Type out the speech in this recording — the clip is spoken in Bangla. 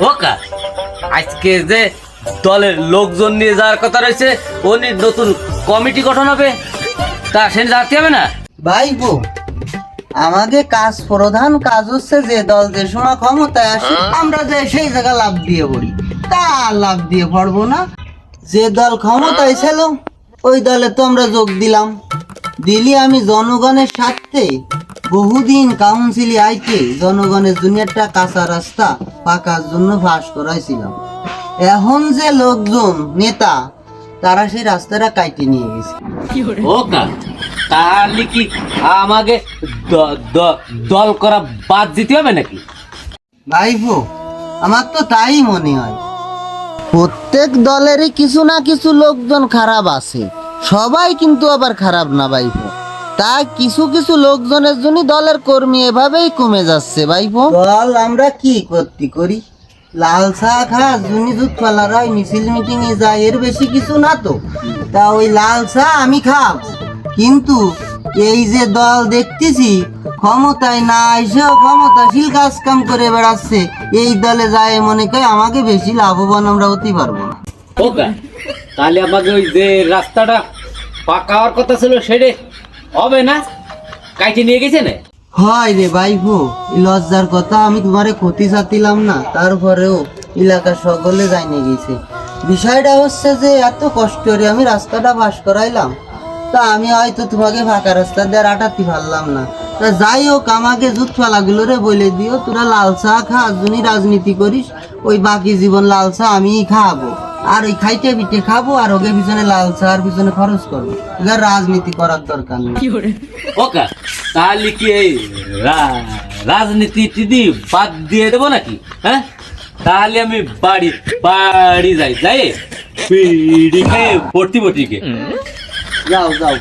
ওকা আজকে যে দলের লোকজন নিয়ে যাওয়ার কথা রয়েছে উনি নতুন কমিটি গঠন হবে তা সেটা জানতে হবে না ভাইবো আমাদের কাজ প্রধান কাজ হচ্ছে যে দল যে সময় ক্ষমতায় আসে আমরা যে সেই জায়গা লাভ দিয়ে পড়ি তা লাভ দিয়ে পড়বো না যে দল ক্ষমতায় ছিল ওই দলে তো আমরা যোগ দিলাম দিলি আমি জনগণের স্বার্থে বহুদিন কাউন্সিলে আইতে জনগণের জন্য একটা কাঁচা রাস্তা পাকার জন্য ফাঁস করাইছিলাম এখন যে লোকজন নেতা তারা সেই রাস্তাটা কাইটে নিয়ে গেছে ওকা তাহলে কি আমাকে দল করা বাদ দিতে হবে নাকি ভাইপো আমার তো তাই মনে হয় প্রত্যেক দলেরই কিছু না কিছু লোকজন খারাপ আছে সবাই কিন্তু আবার খারাপ না ভাইপো তা কিছু কিছু লোকজনের জন্য দলের কর্মী এভাবেই কমে যাচ্ছে ভাইপো দল আমরা কি করতে করি লাল চা খা জুনি দুধ পালারাই মিছিল মিটিং এ যায় এর বেশি কিছু না তো তা ওই লাল চা আমি খাব কিন্তু এই যে দল দেখতেছি ক্ষমতায় না এসেও ক্ষমতাশীল কাজ কাম করে বেড়াচ্ছে এই দলে যায় মনে করে আমাকে বেশি লাভবান আমরা হতে পারবো না ওকা তাহলে আমাকে ওই যে রাস্তাটা পাকা হওয়ার কথা ছিল সেটা হবে না কাইটে নিয়ে গেছে না হয় রে ভাইপো এই লজ্জার কথা আমি তোমারে ক্ষতি চাচ্ছিলাম না তারপরেও এলাকার সকলে জানিয়ে গেছে বিষয়টা হচ্ছে যে এত কষ্ট করে আমি রাস্তাটা পাস করাইলাম তা আমি হয়তো তোমাকে ফাঁকা রাস্তা দিয়ে আটাতে পারলাম না তা যাই হোক আমাকে জুত ফালাগুলো রে বলে দিও তোরা লাল চা খা যদি রাজনীতি করিস ওই বাকি জীবন লাল চা আমিই খাবো আর ওই খাইতে পিঠে খাবো আর ওকে পিছনে লাল চা আর পিছনে খরচ করবো এবার রাজনীতি করার দরকার নেই ওকা তাহলে কি এই রাজনীতি টিদি বাদ দিয়ে দেবো নাকি হ্যাঁ তাহলে আমি বাড়ি বাড়ি যাই যাই পিড়ি খেয়ে ভর্তি ভর্তিকে যাও যাও